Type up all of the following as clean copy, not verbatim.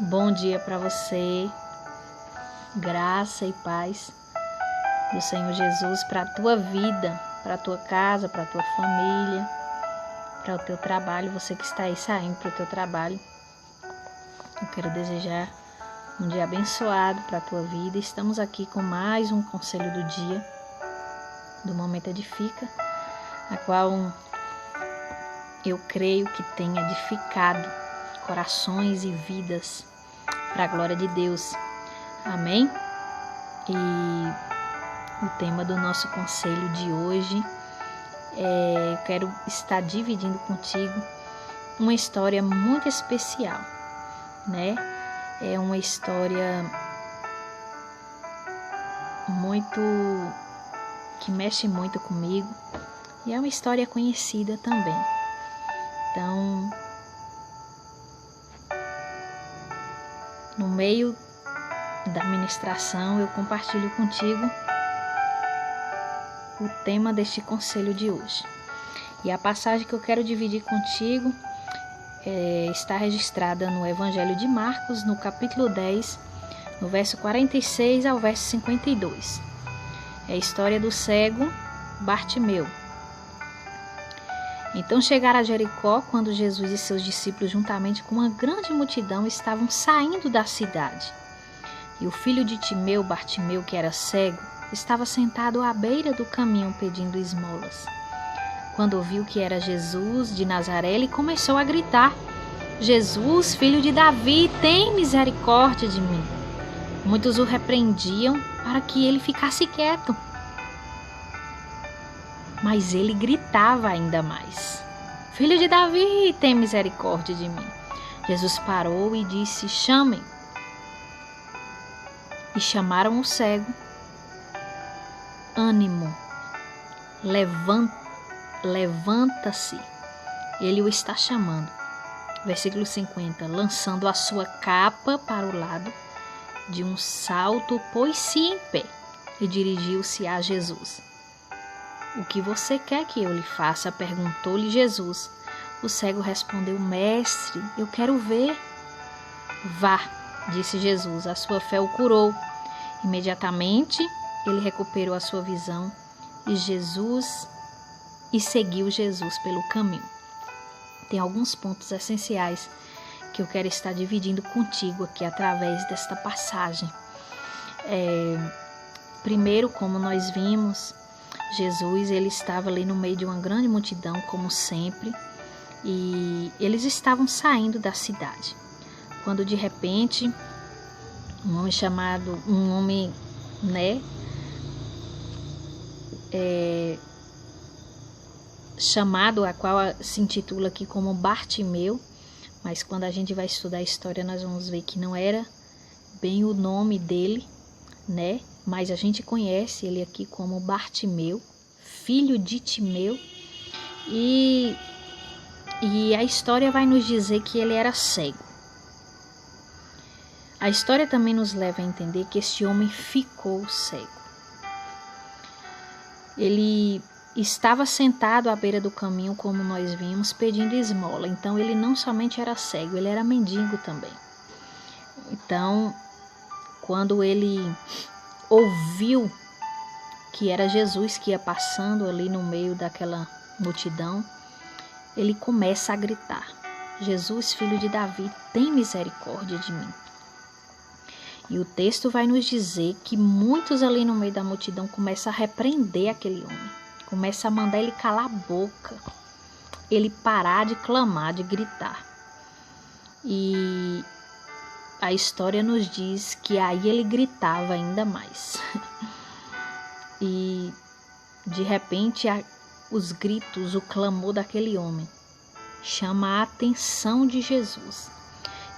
Bom dia para você, graça e paz do Senhor Jesus para a tua vida, para a tua casa, para a tua família, para o teu trabalho, você que está aí saindo para o teu trabalho. Eu quero desejar um dia abençoado para a tua vida. Estamos aqui com mais um conselho do dia, do Momento Edifica, a qual eu creio que tem edificado corações e vidas para a glória de Deus. Amém? E o tema do nosso conselho de hoje eu quero estar dividindo contigo uma história muito especial, né? É uma história que mexe muito comigo e é uma história conhecida também. Então, no meio da ministração, eu compartilho contigo o tema deste conselho de hoje. E a passagem que eu quero dividir contigo está registrada no Evangelho de Marcos, no capítulo 10, no verso 46 ao verso 52. É a história do cego Bartimeu. Então chegaram a Jericó quando Jesus e seus discípulos, juntamente com uma grande multidão, estavam saindo da cidade. E o filho de Timeu, Bartimeu, que era cego, estava sentado à beira do caminho pedindo esmolas. Quando ouviu que era Jesus de Nazaré, ele começou a gritar: Jesus, filho de Davi, tem misericórdia de mim. Muitos o repreendiam para que ele ficasse quieto. Mas ele gritava ainda mais: Filho de Davi, tem misericórdia de mim. Jesus parou e disse: Chamem. E chamaram o cego. Ânimo, levanta-se, ele o está chamando. Versículo 50. Lançando a sua capa para o lado, de um salto, pôs-se em pé e dirigiu-se a Jesus. O que você quer que eu lhe faça? Perguntou-lhe Jesus. O cego respondeu: Mestre, eu quero ver. Vá, disse Jesus, a sua fé o curou. Imediatamente ele recuperou a sua visão e seguiu Jesus pelo caminho. Tem alguns pontos essenciais que eu quero estar dividindo contigo aqui através desta passagem. Primeiro, como nós vimos, Jesus ele estava ali no meio de uma grande multidão, como sempre, e eles estavam saindo da cidade. Quando de repente um homem chamado, a qual se intitula aqui como Bartimeu, mas quando a gente vai estudar a história nós vamos ver que não era bem o nome dele, né? Mas a gente conhece ele aqui como Bartimeu, filho de Timeu, e a história vai nos dizer que ele era cego. A história também nos leva a entender que esse homem ficou cego. Ele estava sentado à beira do caminho, como nós vimos, pedindo esmola. Então ele não somente era cego, ele era mendigo também. Então, quando ele ouviu que era Jesus que ia passando ali no meio daquela multidão, ele começa a gritar: Jesus, filho de Davi, tem misericórdia de mim. E o texto vai nos dizer que muitos ali no meio da multidão começam a repreender aquele homem, começam a mandar ele calar a boca, ele parar de clamar, de gritar. E a história nos diz que aí ele gritava ainda mais. E de repente os gritos, o clamor daquele homem chama a atenção de Jesus.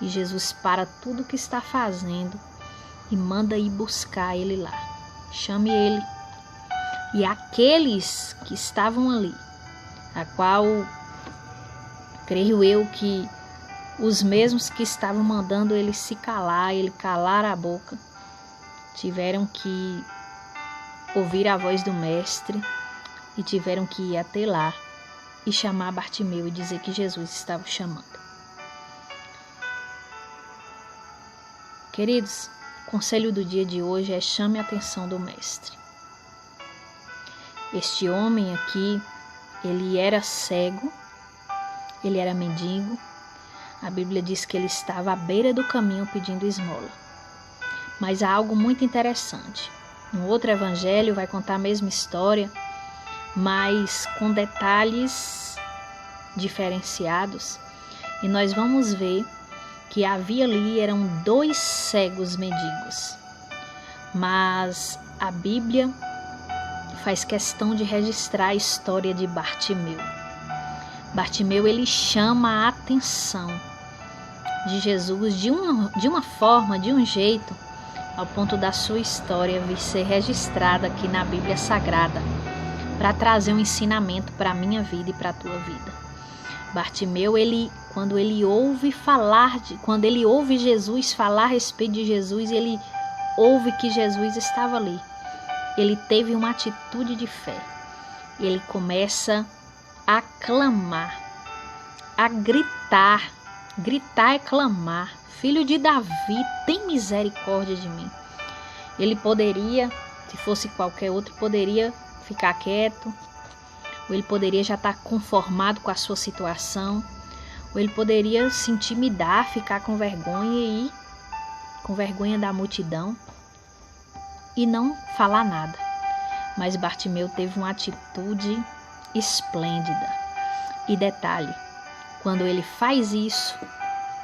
E Jesus para tudo que está fazendo e manda ir buscar ele lá. Chame ele. E aqueles que estavam ali, a qual creio eu que os mesmos que estavam mandando ele se calar, ele calar a boca, tiveram que ouvir a voz do mestre e tiveram que ir até lá e chamar Bartimeu e dizer que Jesus estava o chamando. Queridos, o conselho do dia de hoje é: chame a atenção do Mestre. Este homem aqui, ele era cego, ele era mendigo. A Bíblia diz que ele estava à beira do caminho pedindo esmola. Mas há algo muito interessante. Um outro evangelho vai contar a mesma história, mas com detalhes diferenciados. E nós vamos ver que havia ali eram 2 cegos mendigos. Mas a Bíblia faz questão de registrar a história de Bartimeu. Bartimeu, ele chama a atenção de Jesus de uma forma, de um jeito, ao ponto da sua história vir ser registrada aqui na Bíblia Sagrada, para trazer um ensinamento para a minha vida e para a tua vida. Bartimeu, quando ele ouve Jesus falar a respeito de Jesus, ele ouve que Jesus estava ali. Ele teve uma atitude de fé. Ele começa a clamar, a gritar. Gritar é clamar: Filho de Davi, tem misericórdia de mim. Ele poderia, se fosse qualquer outro, poderia ficar quieto, ou ele poderia já estar conformado com a sua situação, ou ele poderia se intimidar, ficar com vergonha da multidão e não falar nada. Mas Bartimeu teve uma atitude esplêndida. E detalhe, quando ele faz isso,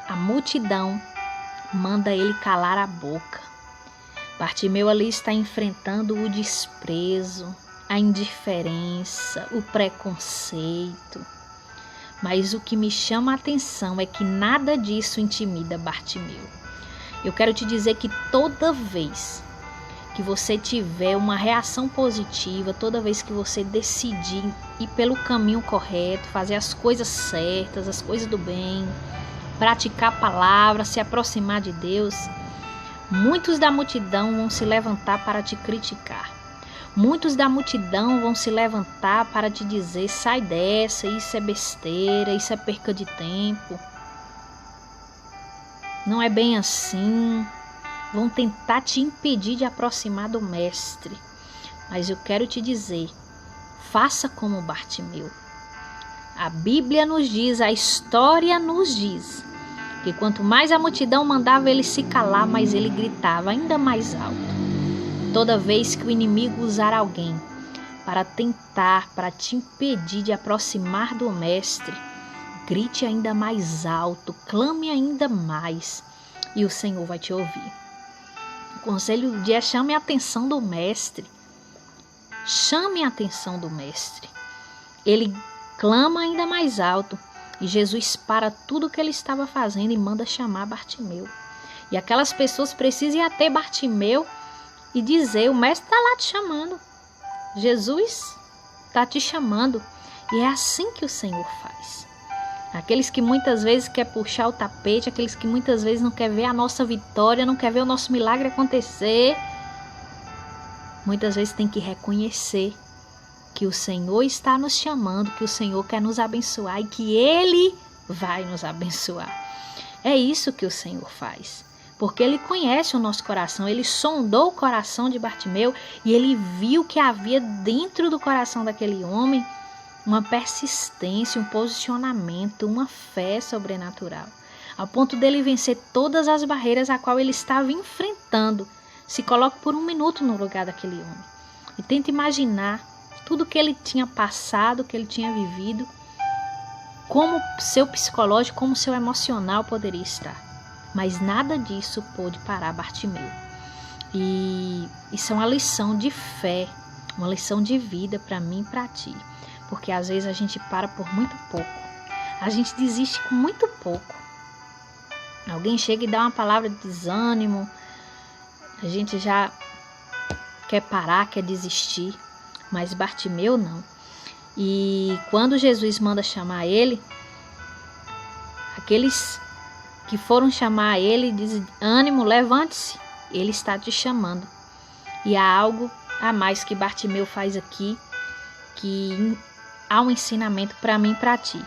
a multidão manda ele calar a boca. Bartimeu ali está enfrentando o desprezo, a indiferença, o preconceito. Mas o que me chama a atenção é que nada disso intimida Bartimeu. Eu quero te dizer que toda vez que você tiver uma reação positiva, toda vez que você decidir ir pelo caminho correto, fazer as coisas certas, as coisas do bem, praticar a palavra, se aproximar de Deus, muitos da multidão vão se levantar para te criticar. Muitos da multidão vão se levantar para te dizer: sai dessa, isso é besteira, isso é perca de tempo. Não é bem assim. Vão tentar te impedir de aproximar do Mestre. Mas eu quero te dizer, faça como Bartimeu. A Bíblia nos diz, a história nos diz, que quanto mais a multidão mandava ele se calar, mais ele gritava ainda mais alto. Toda vez que o inimigo usar alguém para te impedir de aproximar do Mestre, grite ainda mais alto, clame ainda mais, e o Senhor vai te ouvir. O conselho do dia é: chame a atenção do Mestre. Chame a atenção do Mestre. Ele clama ainda mais alto e Jesus para tudo o que ele estava fazendo e manda chamar Bartimeu. E aquelas pessoas precisam ir até Bartimeu e dizer: o Mestre está lá te chamando. Jesus está te chamando. E é assim que o Senhor faz. Aqueles que muitas vezes quer puxar o tapete, aqueles que muitas vezes não quer ver a nossa vitória, não quer ver o nosso milagre acontecer, muitas vezes tem que reconhecer que o Senhor está nos chamando, que o Senhor quer nos abençoar e que Ele vai nos abençoar. É isso que o Senhor faz, porque Ele conhece o nosso coração. Ele sondou o coração de Bartimeu e Ele viu que havia dentro do coração daquele homem uma persistência, um posicionamento, uma fé sobrenatural, ao ponto dele vencer todas as barreiras a qual ele estava enfrentando. Se coloque por um minuto no lugar daquele homem e tente imaginar tudo que ele tinha passado, que ele tinha vivido, como seu psicológico, como seu emocional poderia estar. Mas nada disso pôde parar Bartimeu. E isso é uma lição de fé, uma lição de vida para mim e para ti. Porque às vezes a gente para por muito pouco. A gente desiste com muito pouco. Alguém chega e dá uma palavra de desânimo, a gente já quer parar, quer desistir. Mas Bartimeu não. E quando Jesus manda chamar ele, aqueles que foram chamar ele dizem: ânimo, levante-se, ele está te chamando. E há algo a mais que Bartimeu faz aqui, que há um ensinamento para mim e para ti.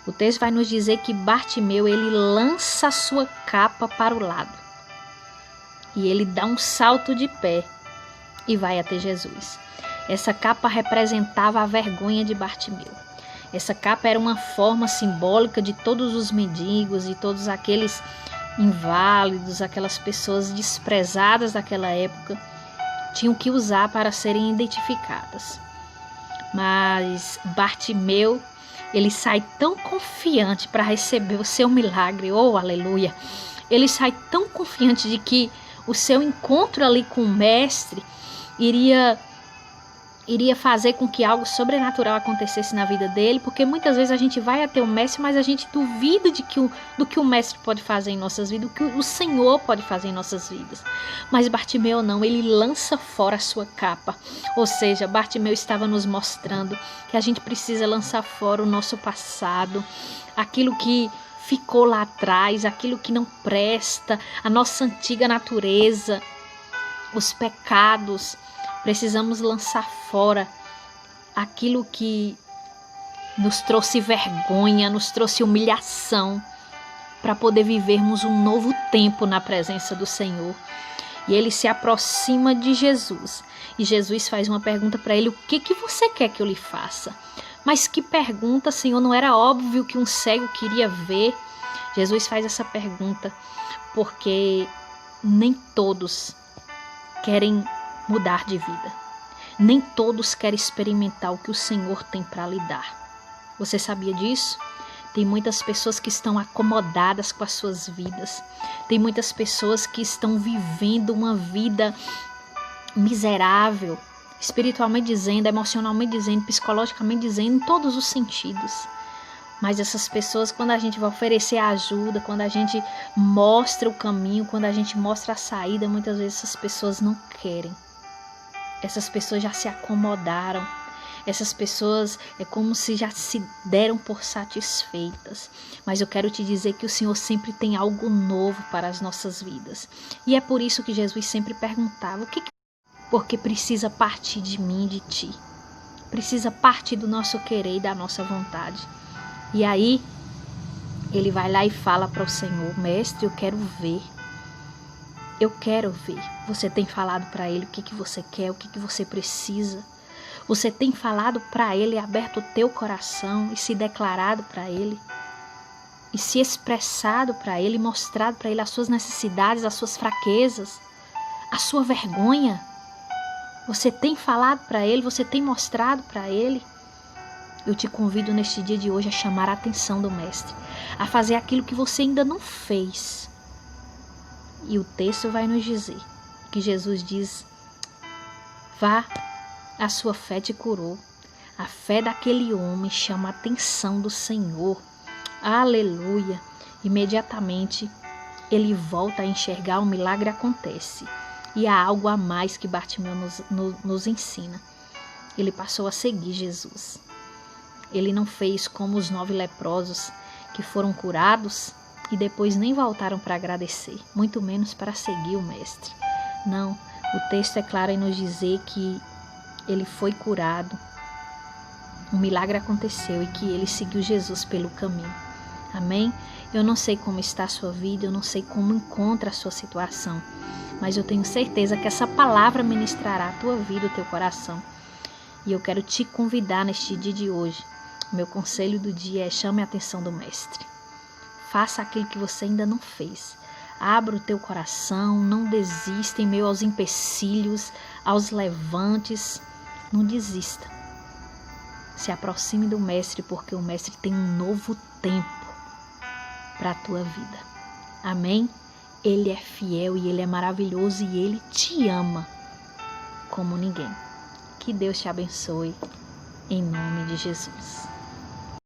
O texto vai nos dizer que Bartimeu, ele lança a sua capa para o lado. E ele dá um salto de pé e vai até Jesus. Essa capa representava a vergonha de Bartimeu. Essa capa era uma forma simbólica de todos os mendigos e todos aqueles inválidos, aquelas pessoas desprezadas daquela época, tinham que usar para serem identificadas. Mas Bartimeu, ele sai tão confiante para receber o seu milagre, oh aleluia! Ele sai tão confiante de que o seu encontro ali com o mestre iria fazer com que algo sobrenatural acontecesse na vida dele, porque muitas vezes a gente vai até o mestre, mas a gente duvida do que o mestre pode fazer em nossas vidas, do que o Senhor pode fazer em nossas vidas. Mas Bartimeu não, ele lança fora a sua capa. Ou seja, Bartimeu estava nos mostrando que a gente precisa lançar fora o nosso passado, aquilo que ficou lá atrás, aquilo que não presta, a nossa antiga natureza, os pecados. Precisamos lançar fora aquilo que nos trouxe vergonha, nos trouxe humilhação, para poder vivermos um novo tempo na presença do Senhor. E ele se aproxima de Jesus. E Jesus faz uma pergunta para ele: o que você quer que eu lhe faça? Mas que pergunta, Senhor? Não era óbvio que um cego queria ver? Jesus faz essa pergunta porque nem todos querem mudar de vida. Nem todos querem experimentar o que o Senhor tem para lhe dar. Você sabia disso? Tem muitas pessoas que estão acomodadas com as suas vidas. Tem muitas pessoas que estão vivendo uma vida miserável, espiritualmente dizendo, emocionalmente dizendo, psicologicamente dizendo, em todos os sentidos. Mas essas pessoas, quando a gente vai oferecer ajuda, quando a gente mostra o caminho, quando a gente mostra a saída, muitas vezes essas pessoas não querem. Essas pessoas já se acomodaram. Essas pessoas é como se já se deram por satisfeitas. Mas eu quero te dizer que o Senhor sempre tem algo novo para as nossas vidas. E é por isso que Jesus sempre perguntava: porque precisa partir de mim e de ti. Precisa partir do nosso querer e da nossa vontade. E aí, ele vai lá e fala para o Senhor: mestre, eu quero ver. Eu quero ver. Você tem falado para ele o que você quer, o que você precisa. Você tem falado para ele, aberto o teu coração e se declarado para ele. E se expressado para ele, mostrado para ele as suas necessidades, as suas fraquezas, a sua vergonha. Você tem falado para ele, você tem mostrado para ele. Eu te convido neste dia de hoje a chamar a atenção do mestre, a fazer aquilo que você ainda não fez. E o texto vai nos dizer que Jesus diz: vá, a sua fé te curou. A fé daquele homem chama a atenção do Senhor. Aleluia! Imediatamente ele volta a enxergar, o milagre acontece. E há algo a mais que Bartimeu nos ensina. Ele passou a seguir Jesus. Ele não fez como os 9 leprosos que foram curados e depois nem voltaram para agradecer, muito menos para seguir o mestre. Não, o texto é claro em nos dizer que ele foi curado, um milagre aconteceu e que ele seguiu Jesus pelo caminho. Amém? Eu não sei como está a sua vida, eu não sei como encontra a sua situação, mas eu tenho certeza que essa palavra ministrará a tua vida, o teu coração. E eu quero te convidar neste dia de hoje. O meu conselho do dia é: chame a atenção do mestre. Faça aquilo que você ainda não fez. Abra o teu coração, não desista em meio aos empecilhos, aos levantes. Não desista. Se aproxime do mestre, porque o mestre tem um novo tempo para a tua vida. Amém? Ele é fiel e ele é maravilhoso e ele te ama como ninguém. Que Deus te abençoe, em nome de Jesus.